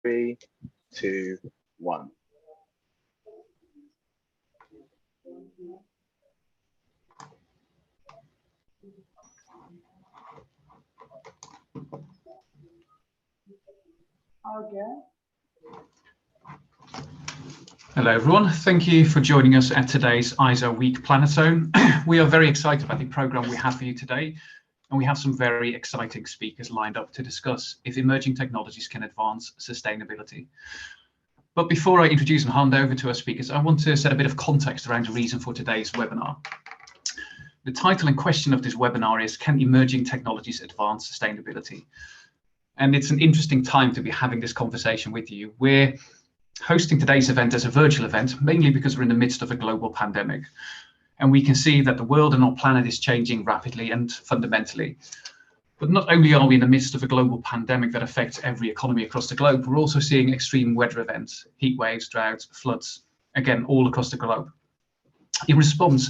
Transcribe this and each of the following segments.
3, 2, 1. Hello everyone, thank you for joining us at today's ISO Week Planetone. We are very excited about the programme we have for you today, and we have some very exciting speakers lined up to discuss if emerging technologies can advance sustainability. But before I introduce and hand over to our speakers, I want to set a bit of context around the reason for today's webinar. The title and question of this webinar is, can emerging technologies advance sustainability? And it's an interesting time to be having this conversation with you. We're hosting today's event as a virtual event, mainly because we're in the midst of a global pandemic. And we can see that the world and our planet is changing rapidly and fundamentally. But not only are we in the midst of a global pandemic that affects every economy across the globe, we're also seeing extreme weather events, heat waves, droughts, floods, again, all across the globe. In response,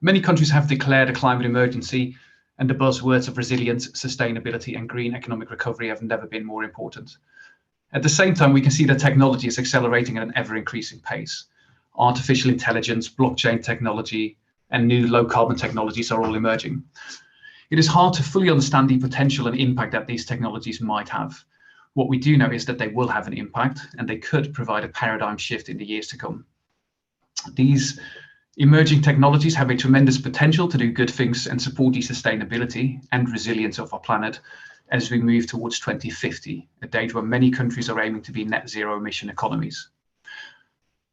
many countries have declared a climate emergency, and the buzzwords of resilience, sustainability, and green economic recovery have never been more important. At the same time, we can see that technology is accelerating at an ever-increasing pace. Artificial intelligence, blockchain technology, and new low-carbon technologies are all emerging. It is hard to fully understand the potential and impact that these technologies might have. What we do know is that they will have an impact, and they could provide a paradigm shift in the years to come. These emerging technologies have a tremendous potential to do good things and support the sustainability and resilience of our planet as we move towards 2050, a date when many countries are aiming to be net zero emission economies.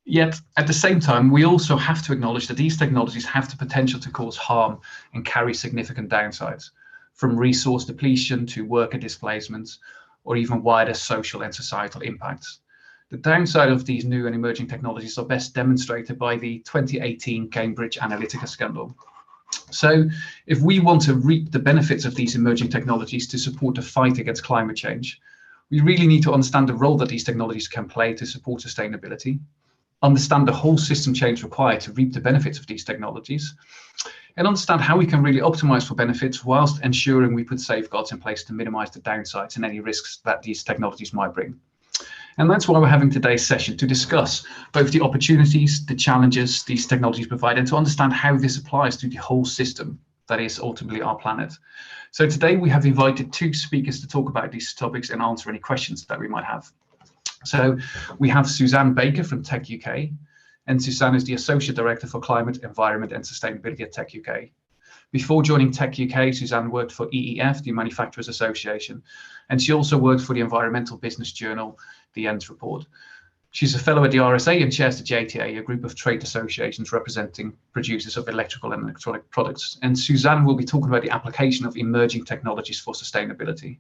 Yet, at the same time, we also have to acknowledge that these technologies have the potential to cause harm and carry significant downsides, from resource depletion to worker displacements, or even wider social and societal impacts. The downside of these new and emerging technologies are best demonstrated by the 2018 Cambridge Analytica scandal. So if we want to reap the benefits of these emerging technologies to support the fight against climate change, we really need to understand the role that these technologies can play to support sustainability, understand the whole system change required to reap the benefits of these technologies, and understand how we can really optimize for benefits whilst ensuring we put safeguards in place to minimize the downsides and any risks that these technologies might bring. And that's why we're having today's session, to discuss both the opportunities, the challenges these technologies provide, and to understand how this applies to the whole system that is ultimately our planet. So today we have invited two speakers to talk about these topics and answer any questions that we might have. So we have Suzanne Baker from Tech UK, and Suzanne is the Associate Director for Climate, Environment and Sustainability at Tech UK. Before joining Tech UK, Suzanne worked for EEF, the Manufacturers Association, and she also worked for the environmental business journal, The End Report. She's a fellow at the RSA and chairs the JTA, a group of trade associations representing producers of electrical and electronic products. And Suzanne will be talking about the application of emerging technologies for sustainability.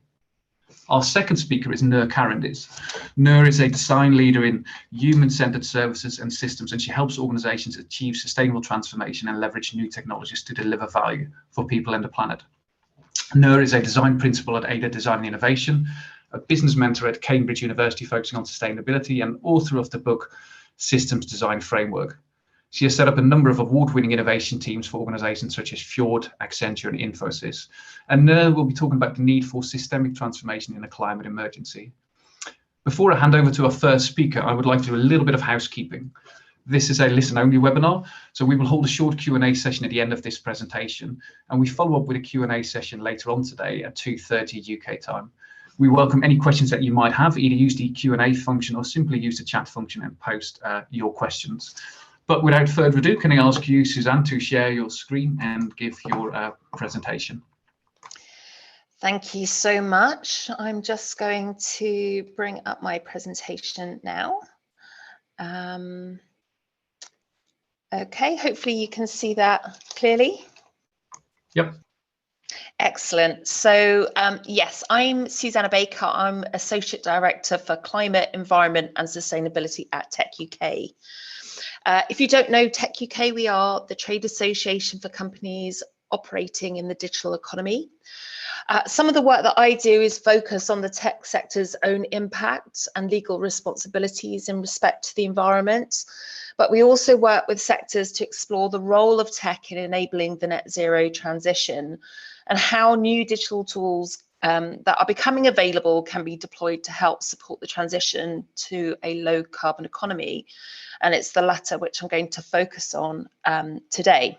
Our second speaker is Nur Karandis. Nur is a design leader in human-centered services and systems, and she helps organizations achieve sustainable transformation and leverage new technologies to deliver value for people and the planet. Nur is a design principal at Ada Design and Innovation, a business mentor at Cambridge University focusing on sustainability, and author of the book Systems Design Framework. She has set up a number of award-winning innovation teams for organizations such as Fjord, Accenture, and Infosys. And Nur will be talking about the need for systemic transformation in a climate emergency. Before I hand over to our first speaker, I would like to do a little bit of housekeeping. This is a listen-only webinar, so we will hold a short Q&A session at the end of this presentation, and we follow up with a Q&A session later on today at 2:30 UK time. We welcome any questions that you might have. Either use the Q&A function or simply use the chat function and post your questions. But without further ado, can I ask you, Suzanne, to share your screen and give your presentation? Thank you so much. I'm just going to bring up my presentation now. Okay, hopefully you can see that clearly. Yep. Excellent. So yes, I'm Susanna Baker. I'm Associate Director for Climate, Environment and Sustainability at Tech UK. If you don't know Tech UK, we are the trade association for companies operating in the digital economy. Some of the work that I do is focus on the tech sector's own impact and legal responsibilities in respect to the environment. But we also work with sectors to explore the role of tech in enabling the net zero transition and how new digital tools that are becoming available can be deployed to help support the transition to a low carbon economy. And it's the latter which I'm going to focus on today.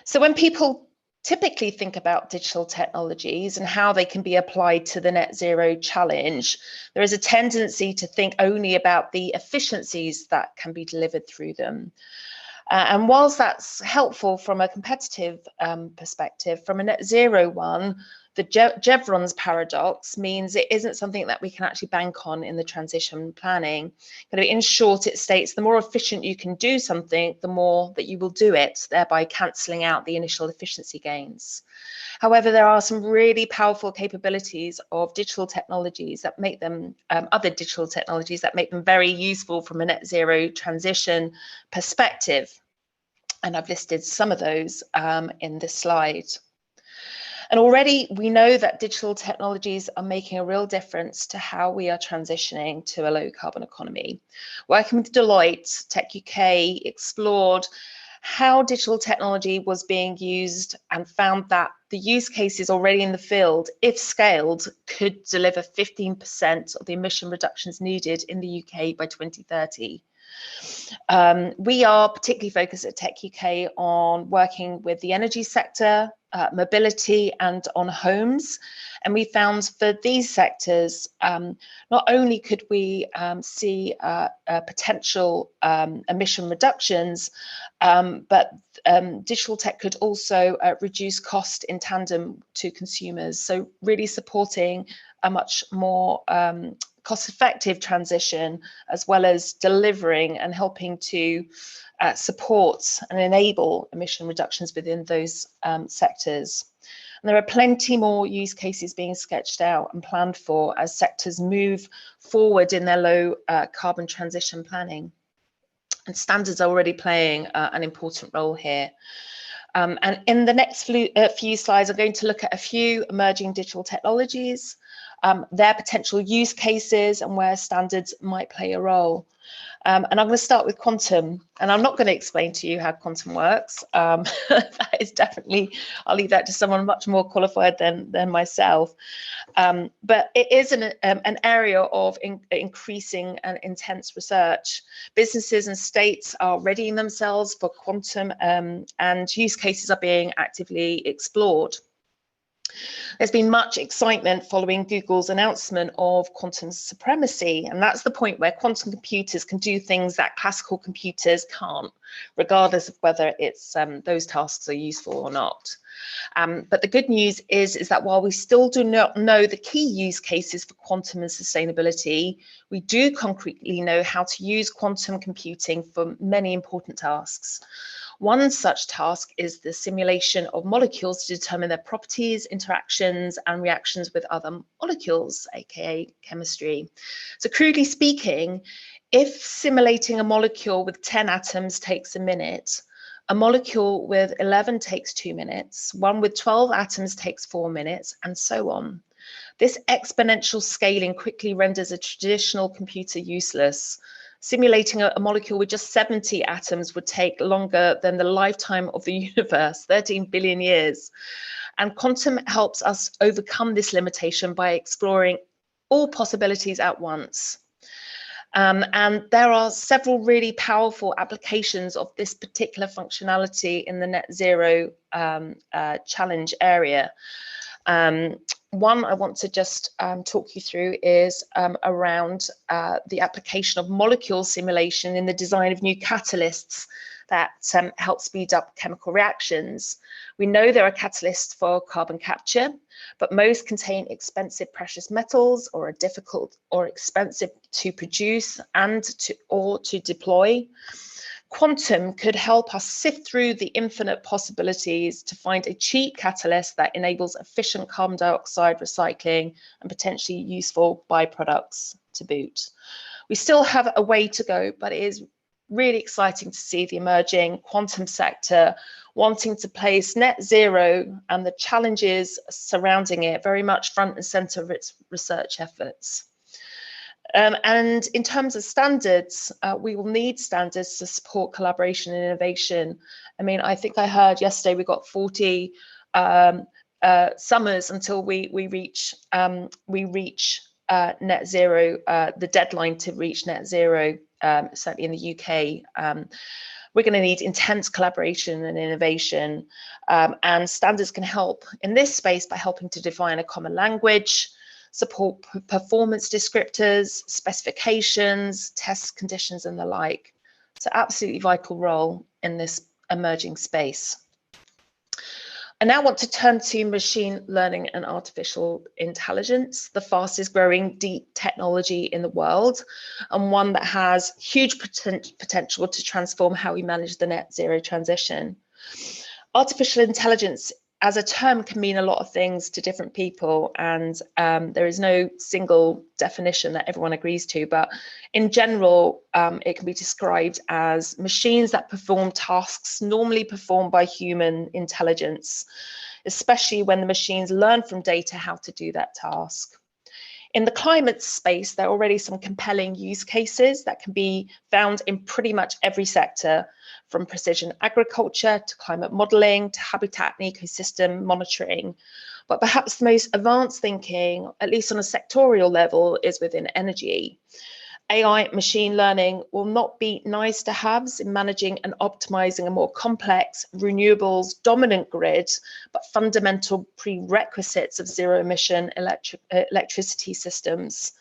So when people typically think about digital technologies and how they can be applied to the net zero challenge, there is a tendency to think only about the efficiencies that can be delivered through them. And whilst that's helpful from a competitive perspective, from a net zero one, the Jevons paradox means it isn't something that we can actually bank on in the transition planning. In short, it states the more efficient you can do something, the more that you will do it, thereby cancelling out the initial efficiency gains. However, there are some really powerful capabilities of digital technologies that make them, other digital technologies that make them very useful from a net zero transition perspective. And I've listed some of those in this slide. And already we know that digital technologies are making a real difference to how we are transitioning to a low carbon economy. Working with Deloitte, Tech UK explored how digital technology was being used and found that the use cases already in the field, if scaled, could deliver 15% of the emission reductions needed in the UK by 2030. We are particularly focused at Tech UK on working with the energy sector, mobility, and on homes. And we found for these sectors, not only could we see potential emission reductions, but digital tech could also reduce cost in tandem to consumers. So really supporting a much more cost-effective transition, as well as delivering and helping to support and enable emission reductions within those sectors. And there are plenty more use cases being sketched out and planned for as sectors move forward in their low carbon transition planning. And standards are already playing an important role here. And in the next few slides, I'm going to look at a few emerging digital technologies, their potential use cases, and where standards might play a role. And I'm going to start with quantum, and I'm not going to explain to you how quantum works. That is definitely, I'll leave that to someone much more qualified than myself. But it is an area of increasing and intense research. Businesses and states are readying themselves for quantum, and use cases are being actively explored. There's been much excitement following Google's announcement of quantum supremacy, and that's the point where quantum computers can do things that classical computers can't, regardless of whether it's those tasks are useful or not. But the good news is that while we still do not know the key use cases for quantum and sustainability, we do concretely know how to use quantum computing for many important tasks. One such task is the simulation of molecules to determine their properties, interactions, and reactions with other molecules, aka chemistry. So crudely speaking, if simulating a molecule with 10 atoms takes a minute, a molecule with 11 takes 2 minutes, one with 12 atoms takes 4 minutes, and so on. This exponential scaling quickly renders a traditional computer useless. Simulating a molecule with just 70 atoms would take longer than the lifetime of the universe, 13 billion years. And quantum helps us overcome this limitation by exploring all possibilities at once. And there are several really powerful applications of this particular functionality in the net zero challenge area. One I want to just talk you through is around the application of molecule simulation in the design of new catalysts that help speed up chemical reactions. We know there are catalysts for carbon capture, but most contain expensive precious metals or are difficult or expensive to produce and to deploy. Quantum could help us sift through the infinite possibilities to find a cheap catalyst that enables efficient carbon dioxide recycling and potentially useful byproducts to boot. We still have a way to go, but it is really exciting to see the emerging quantum sector wanting to place net zero and the challenges surrounding it very much front and center of its research efforts. And in terms of standards, we will need standards to support collaboration and innovation. I mean, I think I heard yesterday we got 40 summers until we reach net zero, the deadline to reach net zero, certainly in the UK. We're going to need intense collaboration and innovation, and standards can help in this space by helping to define a common language, support performance descriptors, specifications, test conditions, and the like. So absolutely vital role in this emerging space. I now want to turn to machine learning and artificial intelligence, the fastest growing deep technology in the world, and one that has huge potential to transform how we manage the net zero transition. Artificial intelligence as a term can mean a lot of things to different people, and there is no single definition that everyone agrees to, but in general, it can be described as machines that perform tasks normally performed by human intelligence, especially when the machines learn from data how to do that task. In the climate space, there are already some compelling use cases that can be found in pretty much every sector, from precision agriculture to climate modeling to habitat and ecosystem monitoring. But perhaps the most advanced thinking, at least on a sectorial level, is within energy. AI machine learning will not be nice to haves in managing and optimizing a more complex renewables dominant grid, but fundamental prerequisites of zero emission electricity systems.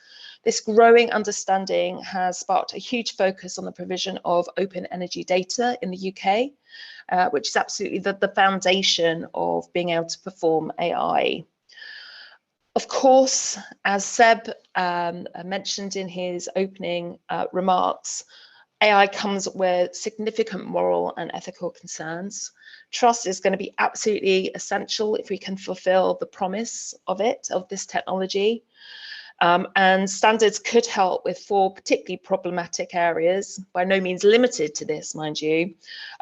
This growing understanding has sparked a huge focus on the provision of open energy data in the UK, which is absolutely the foundation of being able to perform AI. Of course, as Seb mentioned in his opening remarks, AI comes with significant moral and ethical concerns. Trust is going to be absolutely essential if we can fulfill the promise of this technology. And standards could help with 4 particularly problematic areas, by no means limited to this, mind you,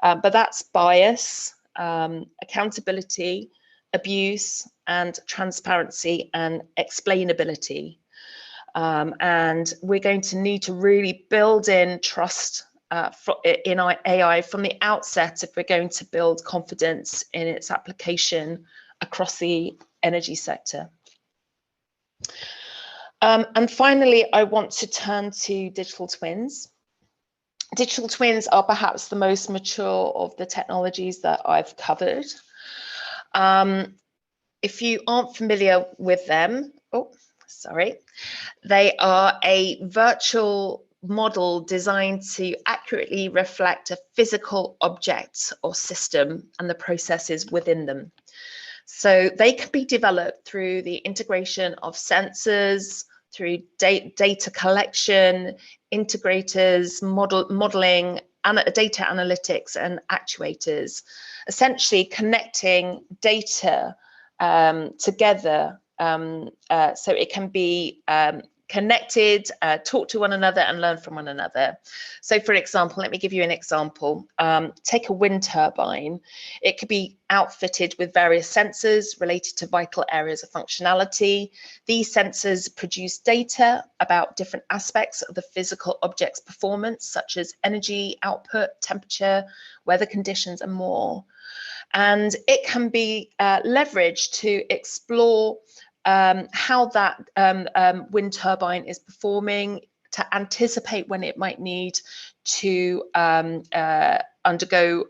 but that's bias, accountability, abuse, and transparency and explainability. And we're going to need to really build in trust in AI from the outset if we're going to build confidence in its application across the energy sector. And finally, I want to turn to digital twins. Digital twins are perhaps the most mature of the technologies that I've covered. If you aren't familiar with them, they are a virtual model designed to accurately reflect a physical object or system and the processes within them. So they can be developed through the integration of sensors, through data collection, integrators, modeling, data analytics, and actuators, essentially connecting data together so it can be connected, talk to one another, and learn from one another. So for example, let me give you an example. Take a wind turbine. It could be outfitted with various sensors related to vital areas of functionality. These sensors produce data about different aspects of the physical object's performance, such as energy output, temperature, weather conditions, and more. And it can be leveraged to explore how that wind turbine is performing, to anticipate when it might need to undergo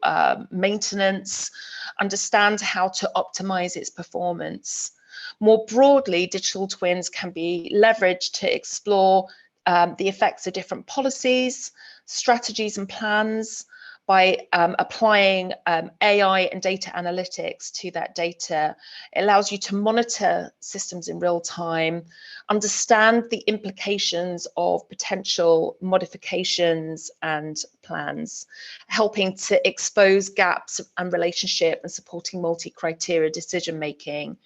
maintenance, understand how to optimize its performance. More broadly, digital twins can be leveraged to explore the effects of different policies, strategies, and plans by applying AI and data analytics to that data. It allows you to monitor systems in real time, understand the implications of potential modifications and plans, helping to expose gaps and relationship and supporting multi-criteria decision making.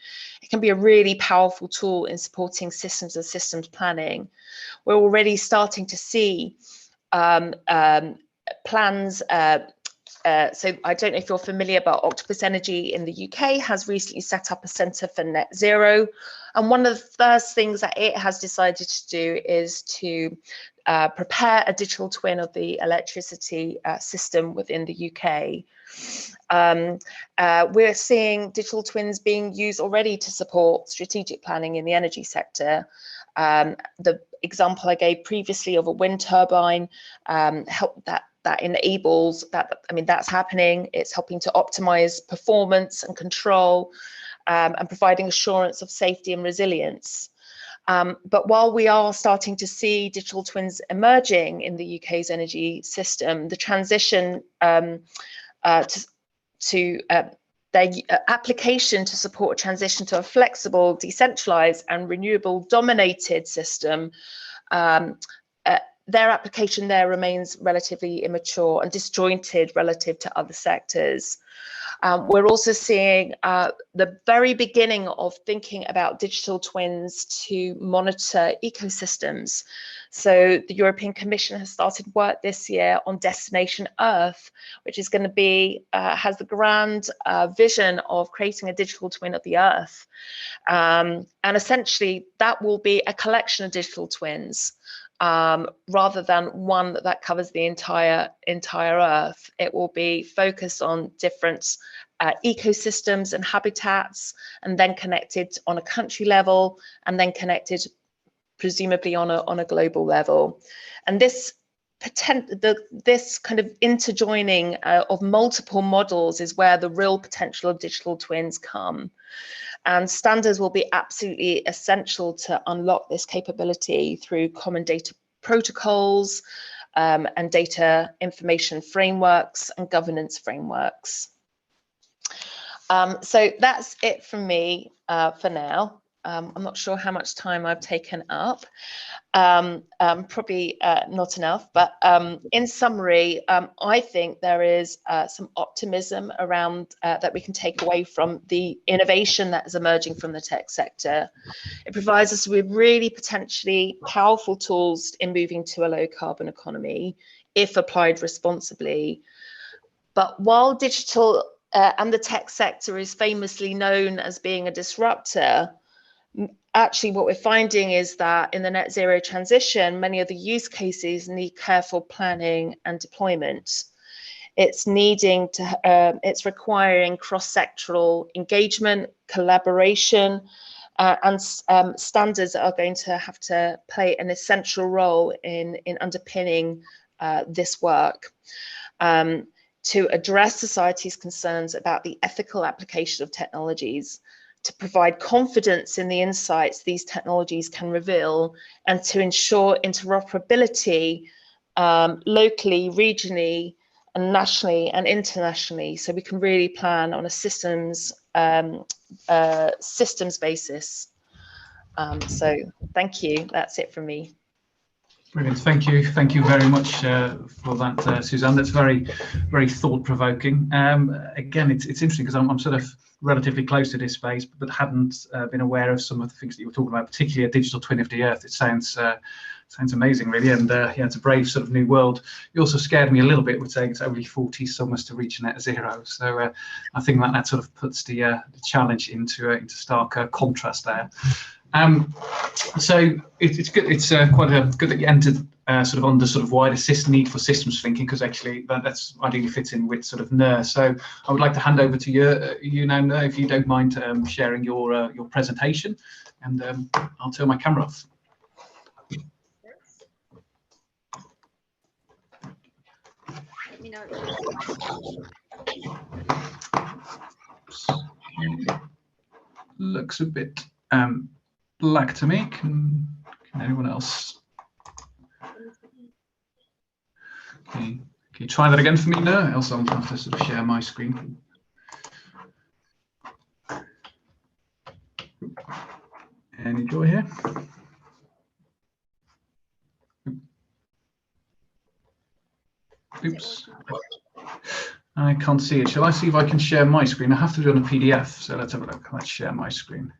It can be a really powerful tool in supporting systems and systems planning. We're already starting to see plans. So I don't know if you're familiar, but Octopus Energy in the UK has recently set up a centre for net zero. And one of the first things that it has decided to do is to prepare a digital twin of the electricity system within the UK. We're seeing digital twins being used already to support strategic planning in the energy sector. The example I gave previously of a wind turbine that enables that. I mean, that's happening. It's helping to optimize performance and control, and providing assurance of safety and resilience. But while we are starting to see digital twins emerging in the UK's energy system, the transition to their application to support a transition to a flexible, decentralized and renewable dominated system, their application there remains relatively immature and disjointed relative to other sectors. We're also seeing the very beginning of thinking about digital twins to monitor ecosystems. So the European Commission has started work this year on Destination Earth, which is going to be, has the grand vision of creating a digital twin of the Earth. And essentially that will be a collection of digital twins. Rather than one that covers the entire Earth. It will be focused on different ecosystems and habitats, and then connected on a country level, and then connected presumably on a global level. And this kind of interjoining of multiple models is where the real potential of digital twins come. And standards will be absolutely essential to unlock this capability through common data protocols and data information frameworks and governance frameworks. So that's it from me for now. I'm not sure how much time I've taken up. Probably not enough, but in summary, I think there is some optimism around that we can take away from the innovation that is emerging from the tech sector. It provides us with really potentially powerful tools in moving to a low carbon economy if applied responsibly. But while digital and the tech sector is famously known as being a disruptor, actually what we're finding is that in the net zero transition, many of the use cases need careful planning and deployment. It's it's requiring cross-sectoral engagement, collaboration, and standards are going to have to play an essential role in underpinning this work. To address society's concerns about the ethical application of technologies, to provide confidence in the insights these technologies can reveal, and to ensure interoperability locally, regionally, and nationally and internationally, so we can really plan on a systems basis. So thank you. That's it from me. Brilliant. Thank you very much for that, Suzanne. That's very, very thought-provoking. Again, it's interesting because I'm sort of relatively close to this space, but hadn't been aware of some of the things that you were talking about, particularly a digital twin of the Earth. It sounds amazing, really, and yeah, it's a brave sort of new world. You also scared me a little bit with saying it's only 40 summers to reach net zero. So I think that sort of puts the challenge into stark contrast there. So it's good. It's quite good that you entered sort of under sort of wider need for systems thinking, because actually that's ideally fits in with sort of NER. So I would like to hand over to you now, NER, if you don't mind sharing your presentation, and I'll turn my camera off. Let me know. Looks a bit black to me. Can anyone else? Can you try that again for me now? Else I'll have to sort of share my screen. Any joy here? Oops. I can't see it. Shall I see if I can share my screen? I have to do it on a PDF, so let's have a look. Let's share my screen.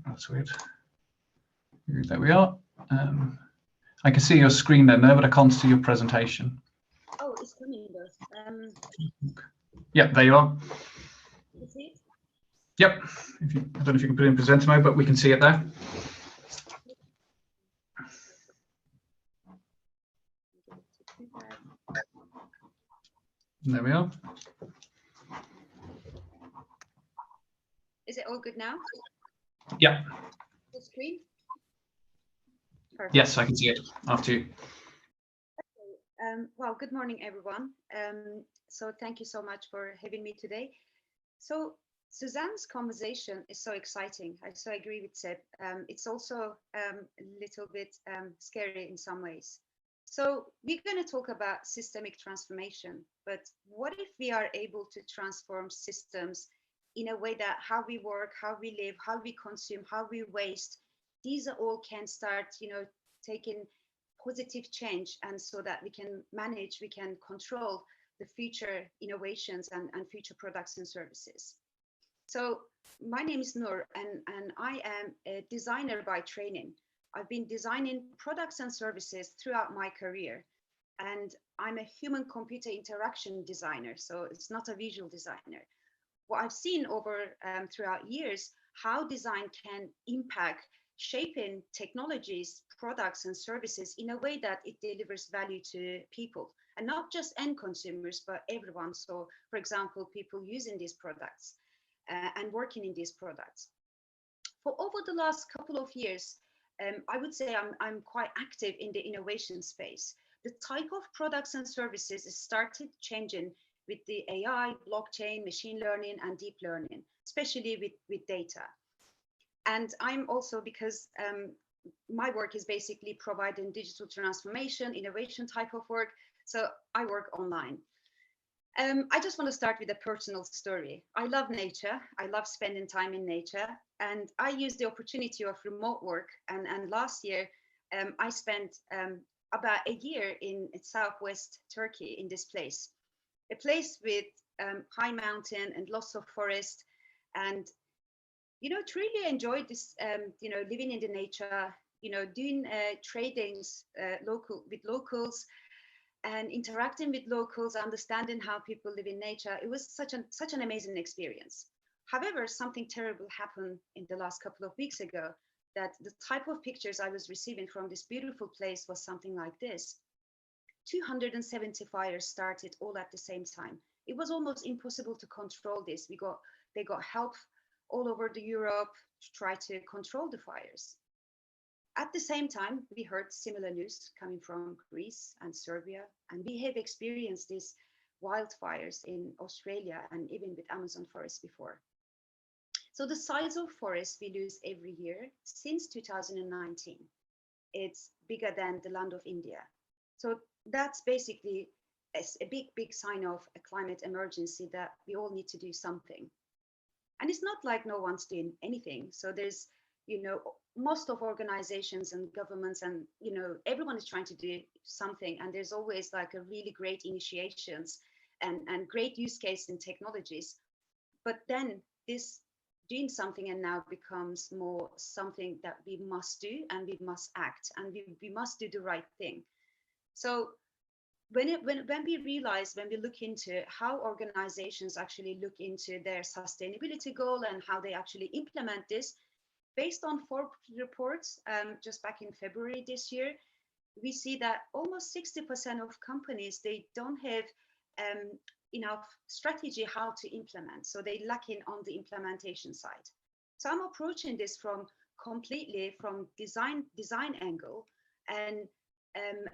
That's weird. There we are. I can see your screen there, but I can't see your presentation. Oh, it's coming though. Yep, there you are. You see it? Yep. I don't know if you can put it in presenter mode, but we can see it there. There we are. Is it all good now? Yeah. The screen? Perfect. Yes, I can see it. After you. Well, good morning, everyone. So thank you so much for having me today. So Suzanne's conversation is so exciting. I so agree with Seb. It's also a little bit scary in some ways. So we're going to talk about systemic transformation, but what if we are able to transform systems in a way that how we work, how we live, how we consume, how we waste, these all can start, taking positive change, and so that we can manage, we can control the future innovations and future products and services. So my name is Nur, and I am a designer by training. I've been designing products and services throughout my career, and I'm a human-computer interaction designer, so it's not a visual designer. What I've seen over throughout years, how design can impact shaping technologies, products, and services in a way that it delivers value to people, and not just end consumers, but everyone. So, for example, people using these products and working in these products. For over the last couple of years, I would say I'm quite active in the innovation space. The type of products and services started changing with the AI, blockchain, machine learning, and deep learning, especially with data. And I'm also, because my work is basically providing digital transformation, innovation type of work, so I work online. I just want to start with a personal story. I love nature. I love spending time in nature. And I used the opportunity of remote work. And last year, I spent about a year in southwest Turkey in this place. A place with high mountain and lots of forest. And, truly enjoyed this, living in the nature, doing tradings with locals, and interacting with locals, understanding how people live in nature. It was such an amazing experience. However, something terrible happened in the last couple of weeks ago, that the type of pictures I was receiving from this beautiful place was something like this. 270 fires started all at the same time. It was almost impossible to control this. They got help all over Europe to try to control the fires. At the same time, we heard similar news coming from Greece and Serbia, and we have experienced these wildfires in Australia and even with Amazon forest before. So the size of forest we lose every year since 2019, it's bigger than the land of India. So that's basically a big sign of a climate emergency that we all need to do something. And it's not like no one's doing anything. So there's, most of organizations and governments and, everyone is trying to do something. And there's always like a really great initiations and great use case in technologies. But then this doing something and now becomes more something that we must do, and we must act, and we must do the right thing. So when we realize, when we look into how organizations actually look into their sustainability goal and how they actually implement this, based on Forbes reports just back in February this year, we see that almost 60% of companies, they don't have enough strategy how to implement. So they lacking on the implementation side. So I'm approaching this completely from design angle, and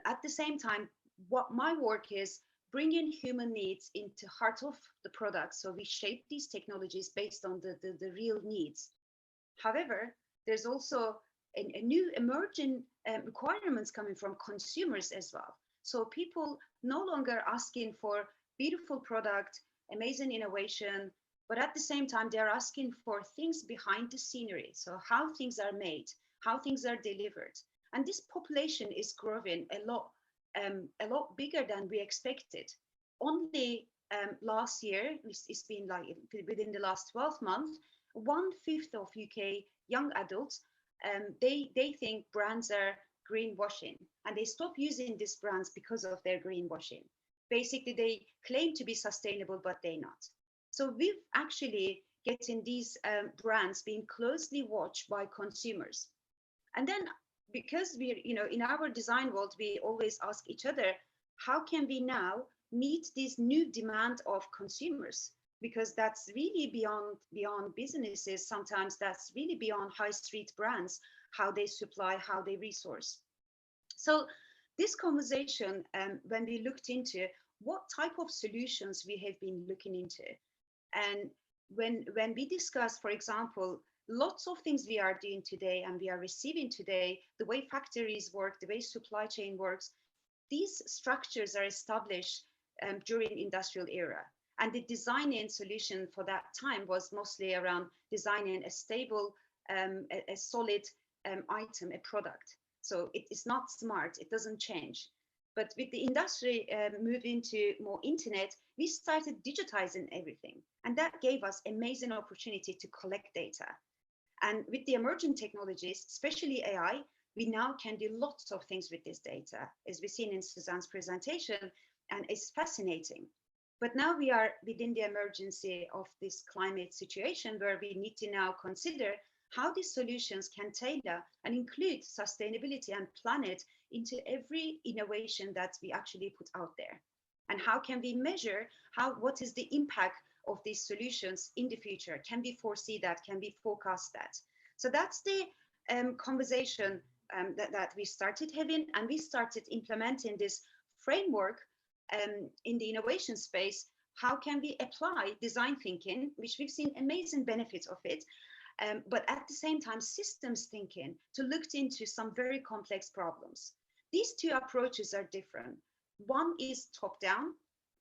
at the same time, what my work is bringing human needs into heart of the product. So we shape these technologies based on the real needs. However, there's also a new emerging requirements coming from consumers as well. So people no longer asking for beautiful product, amazing innovation, but at the same time, they're asking for things behind the scenery. So how things are made, how things are delivered. And this population is growing a lot bigger than we expected. Only last year, it's been like within the last 12 months, 1/5 of UK young adults, they think brands are greenwashing, and they stop using these brands because of their greenwashing. Basically, they claim to be sustainable, but they're not. So we've actually getting these brands being closely watched by consumers. And then because we're, in our design world, we always ask each other, how can we now meet this new demand of consumers? Because that's really beyond businesses. Sometimes that's really beyond high street brands, how they supply, how they resource. So this conversation, when we looked into what type of solutions we have been looking into, and when we discuss, for example, lots of things we are doing today and we are receiving today, the way factories work, the way supply chain works, these structures are established during industrial era. And the designing solution for that time was mostly around designing a stable, a solid item, a product. So it is not smart, it doesn't change. But with the industry moving to more internet, we started digitizing everything. And that gave us amazing opportunity to collect data. And with the emerging technologies, especially AI, we now can do lots of things with this data, as we've seen in Suzanne's presentation, and it's fascinating. But now we are within the emergency of this climate situation where we need to now consider how these solutions can tailor and include sustainability and planet into every innovation that we actually put out there. And how can we measure what is the impact of these solutions in the future? Can we foresee that? Can we forecast that? So that's the conversation that we started having, and we started implementing this framework in the innovation space. How can we apply design thinking, which we've seen amazing benefits of it, but at the same time systems thinking to look into some very complex problems. These two approaches are different. One is top down,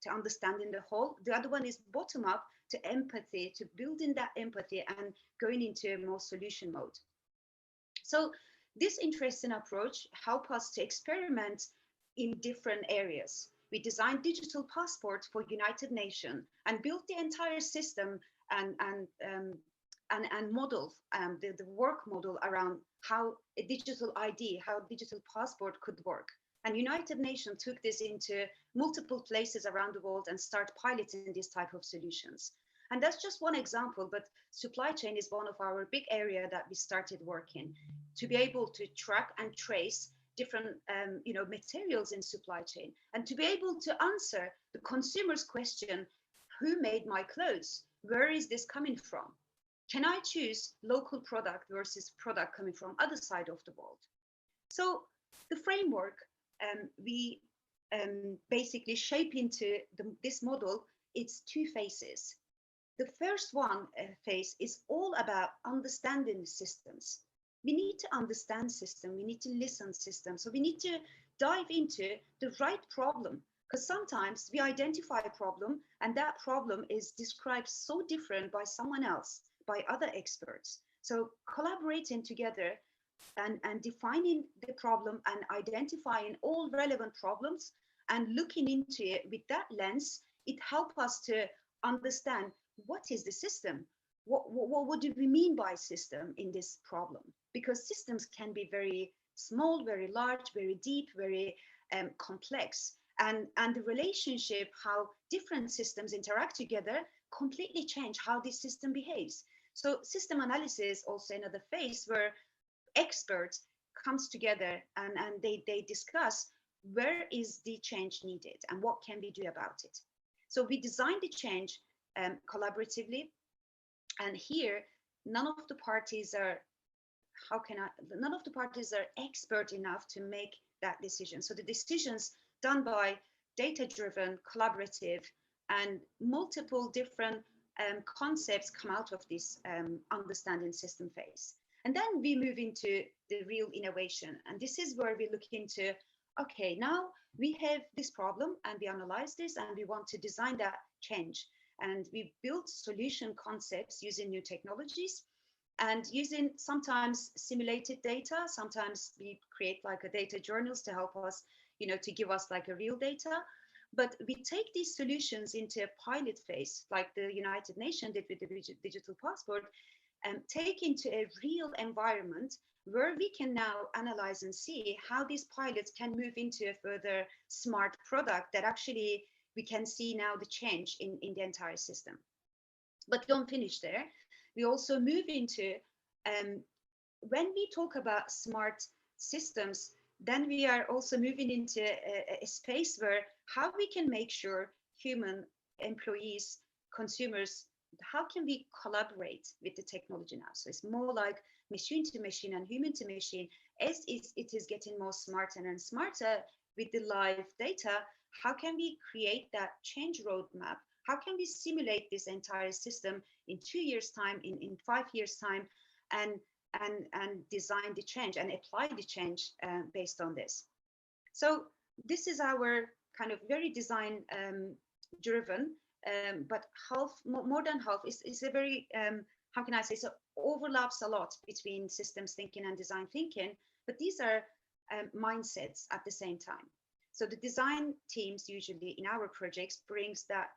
to understanding the whole. The other one is bottom up, to empathy, to building that empathy and going into a more solution mode. So this interesting approach helps us to experiment in different areas. We designed digital passport for United Nations and built the entire system and model the work model around how a digital ID, how digital passport could work. And United Nations took this into multiple places around the world and start piloting these type of solutions. And that's just one example, but supply chain is one of our big area that we started working to be able to track and trace different materials in supply chain, and to be able to answer the consumer's question, who made my clothes? Where is this coming from? Can I choose local product versus product coming from other side of the world? So the framework we basically shape into this model, it's two phases. The first one phase is all about understanding the systems. We need to understand system, we need to listen system. So we need to dive into the right problem, because sometimes we identify a problem and that problem is described so different by someone else, by other experts. So collaborating together and defining the problem and identifying all relevant problems and looking into it with that lens, it helps us to understand what is the system? What do we mean by system in this problem? Because systems can be very small, very large, very deep, very complex. And the relationship, how different systems interact together, completely change how this system behaves. So system analysis also another phase where experts comes together and they discuss where is the change needed and what can we do about it. So we designed the change collaboratively, and here none of the parties are expert enough to make that decision. So the decisions done by data-driven, collaborative, and multiple different concepts come out of this understanding system phase. And then we move into the real innovation. And this is where we look into, okay, now we have this problem and we analyze this and we want to design that change. And we build solution concepts using new technologies and using sometimes simulated data. Sometimes we create like a data journals to help us, to give us like a real data. But we take these solutions into a pilot phase, like the United Nations did with the digital passport, and take into a real environment where we can now analyze and see how these pilots can move into a further smart product that actually we can see now the change in the entire system. But don't finish there. We also move into, when we talk about smart systems, then we are also moving into a space where how we can make sure human employees, consumers, how can we collaborate with the technology now? So it's more like machine to machine and human to machine. As it is getting more smarter and smarter with the live data, how can we create that change roadmap? How can we simulate this entire system in 2 years' time, in 5 years' time, and design the change and apply the change based on this? So this is our kind of very design driven, but more than half is a very, how can I say, so overlaps a lot between systems thinking and design thinking, but these are mindsets at the same time. So the design teams usually in our projects brings that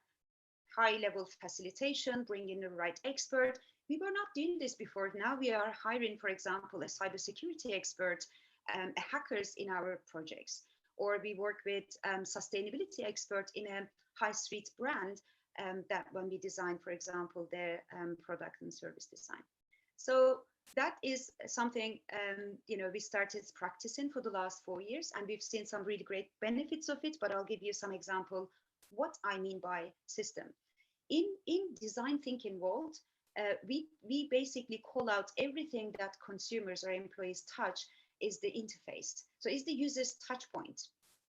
high level facilitation, bring in the right expert. We were not doing this before. Now we are hiring, for example, a cybersecurity expert, hackers in our projects, or we work with sustainability expert in a high street brand that when we design, for example, their product and service design. So that is something we started practicing for the last 4 years, and we've seen some really great benefits of it. But I'll give you some example what I mean by system. In design thinking world, we basically call out everything that consumers or employees touch is the interface. So it's the user's touch point.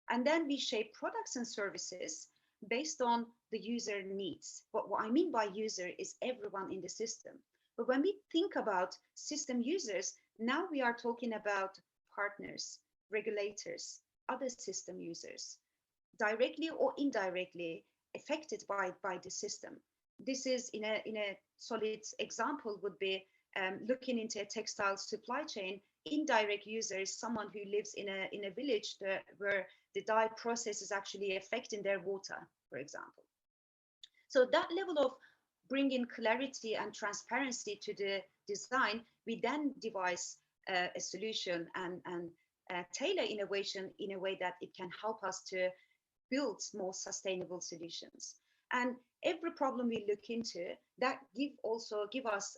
And then we shape products and services based on the user needs. But what I mean by user is everyone in the system. But when we think about system users, now we are talking about partners, regulators, other system users, directly or indirectly affected by the system. This is in a solid example would be looking into a textile supply chain. Indirect user is someone who lives in a village where the dye process is actually affecting their water, for example. So that level of bringing clarity and transparency to the design, we then devise a solution and tailor innovation in a way that it can help us to build more sustainable solutions. And every problem we look into, that give us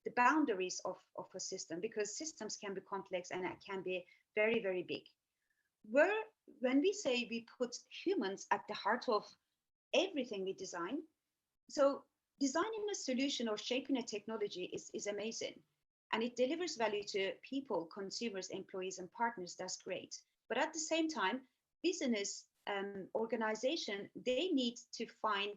the boundaries of a system, because systems can be complex and it can be very, very big. When we say we put humans at the heart of everything we design, so designing a solution or shaping a technology is amazing, and it delivers value to people, consumers, employees, and partners. That's great. But at the same time, business organization, they need to find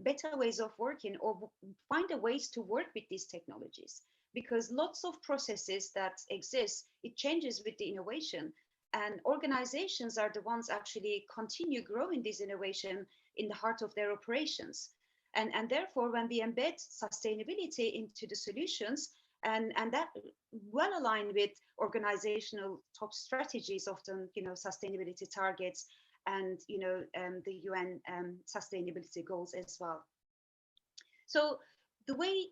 better ways of working or find a ways to work with these technologies, because lots of processes that exist, it changes with the innovation, and organizations are the ones actually continue growing this innovation in the heart of their operations. And therefore, when we embed sustainability into the solutions, and that well aligned with organizational top strategies, often sustainability targets, and the UN sustainability goals as well. So the way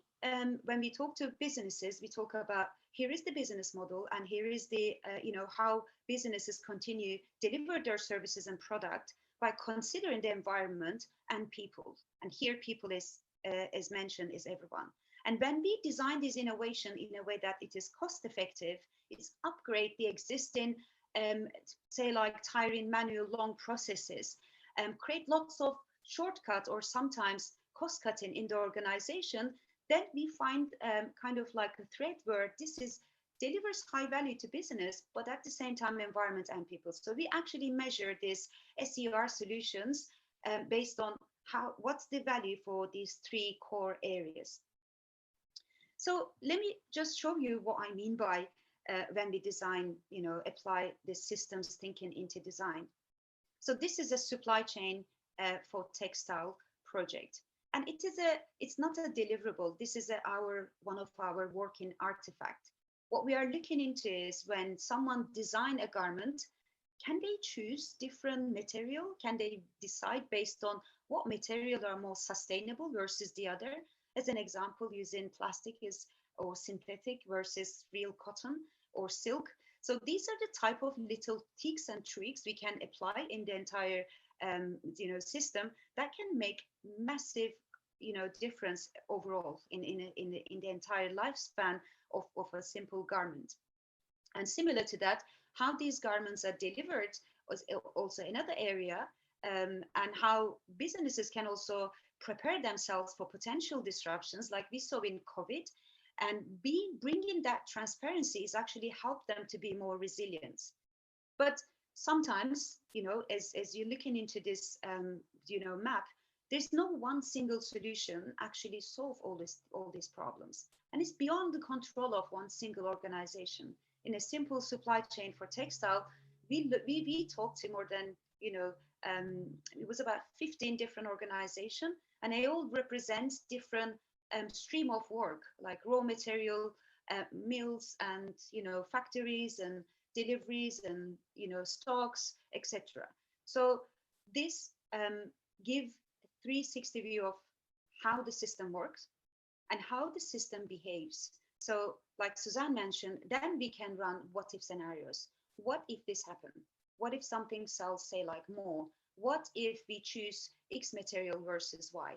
when we talk to businesses, we talk about here is the business model, and here is the how businesses continue deliver their services and product by considering the environment and people. And here people is, as mentioned, is everyone. And when we design this innovation in a way that it is cost effective, it's upgrade the existing say like tiring manual long processes, create lots of shortcuts or sometimes cost cutting in the organization, then we find kind of like a thread where this delivers high value to business, but at the same time environment and people. So we actually measure this SER solutions based on what's the value for these 3 core areas. So let me just show you what I mean by when we design, apply the systems thinking into design. So this is a supply chain for textile project, and it's not a deliverable. This is one of our working artifact. What we are looking into is when someone design a garment, can they choose different material? Can they decide based on what material are more sustainable versus the other? As an example, using plastic or synthetic versus real cotton or silk. So these are the type of little tips and tricks we can apply in the entire system that can make massive difference overall in the entire lifespan of a simple garment. And similar to that, how these garments are delivered was also another area, and how businesses can also prepare themselves for potential disruptions like we saw in COVID, and bringing that transparency is actually help them to be more resilient. But sometimes, as you're looking into this, map, there's no one single solution actually solve all these problems. And it's beyond the control of one single organization. In a simple supply chain for textile, we talked to more than, it was about 15 different organizations, and they all represent different stream of work, like raw material, mills, and factories, and deliveries, and stocks, etc. So this give a 360 view of how the system works and how the system behaves. So like Suzanne mentioned, then we can run what if scenarios. What if this happened? What if something sells, say, like more? What if we choose X material versus Y?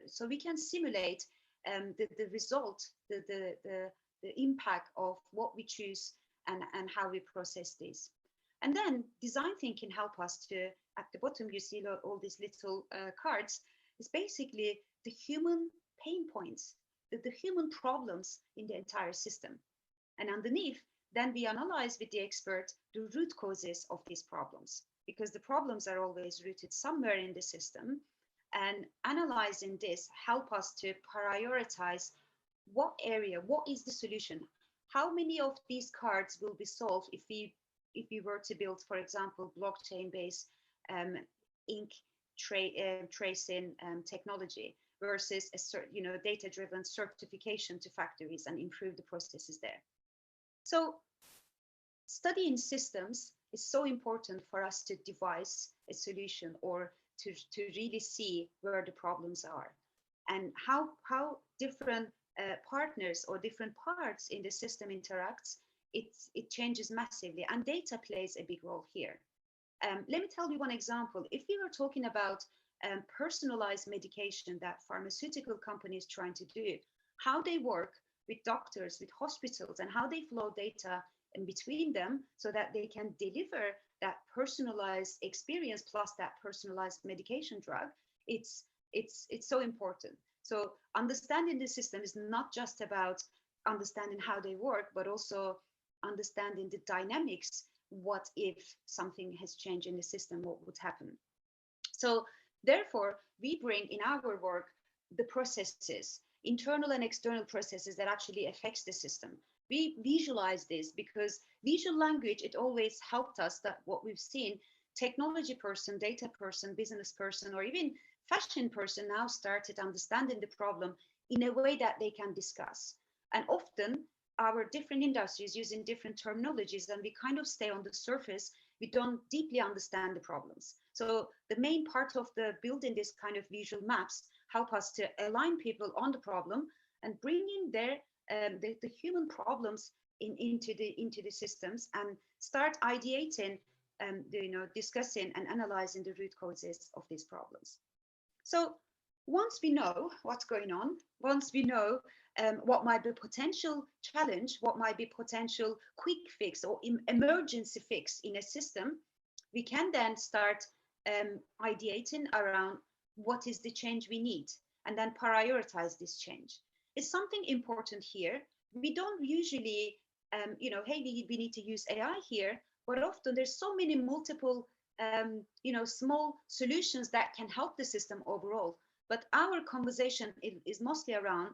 So we can simulate the result, the impact of what we choose, and how we process this. And then design thinking help us to, at the bottom you see all these little cards, is basically the human pain points, the human problems in the entire system. And underneath, then we analyze with the expert the root causes of these problems, because the problems are always rooted somewhere in the system. And analyzing this help us to prioritize what area, what is the solution, how many of these cards will be solved if we were to build, for example, blockchain-based ink tracing technology versus a data-driven certification to factories and improve the processes there. So studying systems is so important for us to devise a solution, or to really see where the problems are, and how different partners or different parts in the system interacts. It changes massively, and data plays a big role here. Let me tell you one example. If we were talking about personalized medication that pharmaceutical companies trying to do, how they work with doctors, with hospitals, and how they flow data in between them so that they can deliver that personalized experience plus that personalized medication drug, it's so important. So understanding the system is not just about understanding how they work, but also understanding the dynamics. What if something has changed in the system? What would happen? So therefore, we bring in our work the processes, internal and external processes that actually affects the system. We visualize this because visual language, it always helped us that what we've seen, technology person, data person, business person, or even fashion person now started understanding the problem in a way that they can discuss. And often our different industries using different terminologies, and we kind of stay on the surface. We don't deeply understand the problems. So the main part of the building this kind of visual maps help us to align people on the problem and bring in their the human problems into the systems, and start ideating, discussing and analyzing the root causes of these problems. So once we know what's going on, once we know what might be potential challenge, what might be potential quick fix or emergency fix in a system, we can then start ideating around what is the change we need, and then prioritize this change. It's something important here. We don't usually, hey, we need to use AI here, but often there's so many multiple, small solutions that can help the system overall. But our conversation is mostly around,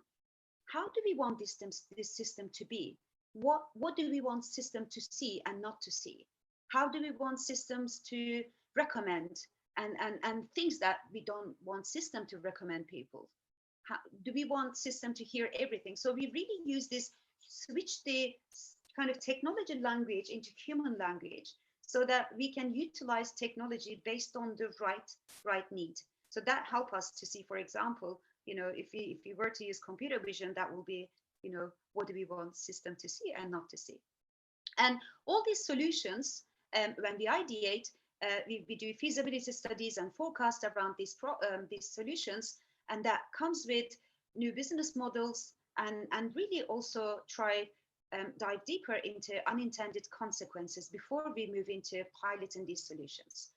how do we want this system to be? What do we want system to see and not to see? How do we want systems to recommend, and things that we don't want system to recommend people? How do we want system to hear everything? So we really use this, switch the kind of technology language into human language, so that we can utilize technology based on the right need. So that help us to see, for example, if we were to use computer vision, that will be, what do we want system to see and not to see? And all these solutions, when we ideate, we do feasibility studies and forecast around these solutions, and that comes with new business models, and really also try dive deeper into unintended consequences before we move into piloting these solutions.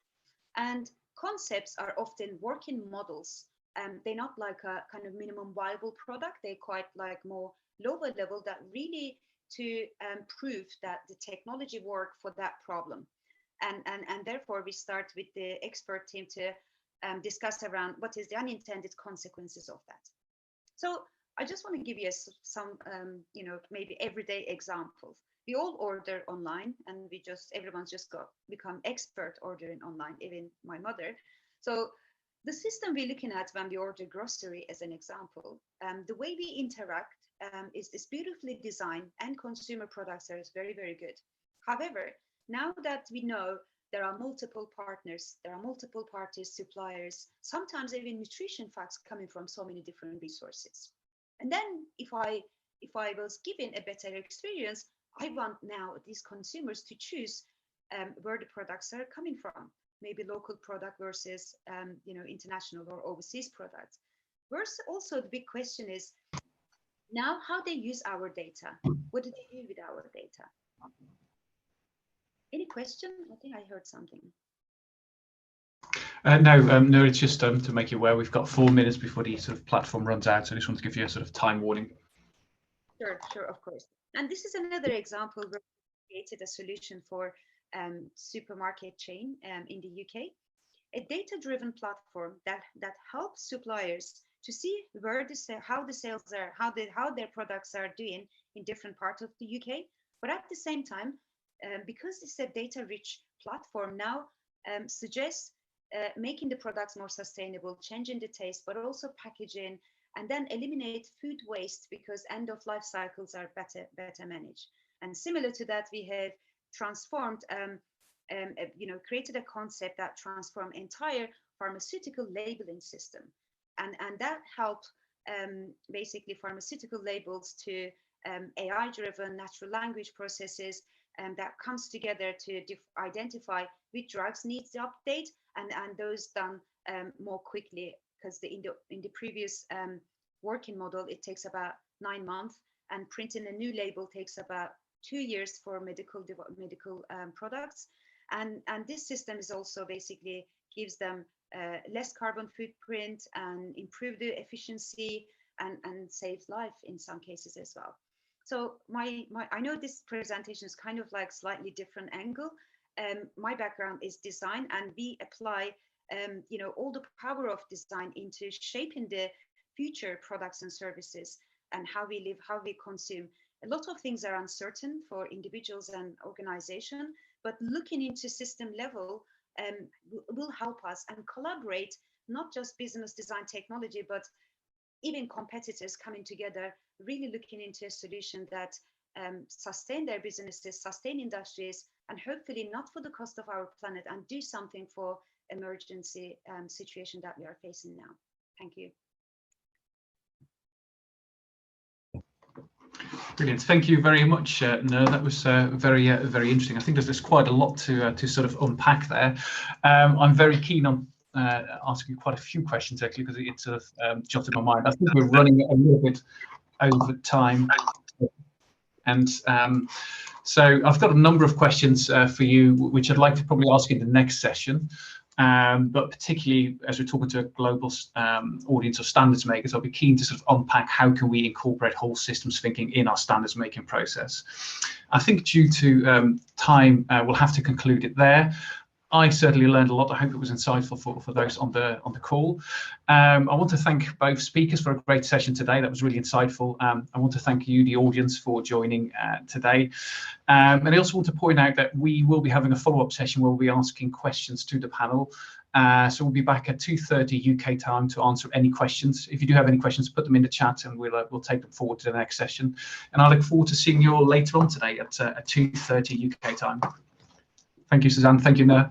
And concepts are often working models. They're not like a kind of minimum viable product. They're quite like more lower level that really to prove that the technology work for that problem. And therefore we start with the expert team to discuss around what is the unintended consequences of that. So I just want to give you some, maybe everyday examples. We all order online, and everyone's just become expert ordering online, even my mother. So the system we're looking at when we order grocery, as an example, the way we interact is beautifully designed, and consumer products are very, very good. However, now that we know there are multiple partners, there are multiple parties, suppliers, sometimes even nutrition facts coming from so many different resources. And then if I was given a better experience, I want now these consumers to choose where the products are coming from, maybe local product versus international or overseas products. Versus also the big question is now how they use our data. What do they do with our data? Any question? I think I heard something. No, it's just to make you aware, we've got 4 minutes before the sort of platform runs out. So I just want to give you a sort of time warning. Sure, of course. And this is another example where we created a solution for supermarket chain in the UK, a data-driven platform that helps suppliers to see how the sales are, how their products are doing in different parts of the UK. But at the same time, because it's a data-rich platform now, suggests making the products more sustainable, changing the taste, but also packaging, and then eliminate food waste because end-of-life cycles are better managed. And similar to that, we have transformed, created a concept that transformed entire pharmaceutical labeling system, and that helped basically pharmaceutical labels to AI-driven natural language processes, and that comes together to identify which drugs needs the update, and those done more quickly, because in the previous working model it takes about 9 months, and printing a new label takes about 2 years for medical products, and this system is also basically gives them less carbon footprint and improve the efficiency and saves life in some cases as well. So I know this presentation is kind of like slightly different angle. My background is design, and we apply all the power of design into shaping the future products and services and how we live, how we consume. A lot of things are uncertain for individuals and organizations, but looking into system level will help us and collaborate, not just business design technology, but even competitors coming together, really looking into a solution that sustain their businesses, sustain industries, and hopefully not for the cost of our planet, and do something for emergency situation that we are facing now. Thank you. Brilliant. Thank you very much, Nur. That was very interesting. I think there's quite a lot to sort of unpack there. I'm very keen on asking quite a few questions actually, because it sort of jotted my mind. I think we're running a little bit over time, and so I've got a number of questions for you, which I'd like to probably ask in the next session. But particularly as we're talking to a global audience of standards makers, I'll be keen to sort of unpack how can we incorporate whole systems thinking in our standards making process. I think due to time, we'll have to conclude it there. I certainly learned a lot. I hope it was insightful for those on the call. I want to thank both speakers for a great session today. That was really insightful. I want to thank you, the audience, for joining today. And I also want to point out that we will be having a follow-up session where we'll be asking questions to the panel. So we'll be back at 2:30 UK time to answer any questions. If you do have any questions, put them in the chat, and we'll take them forward to the next session. And I look forward to seeing you all later on today at 2:30 UK time. Thank you, Suzanne. Thank you, Nur.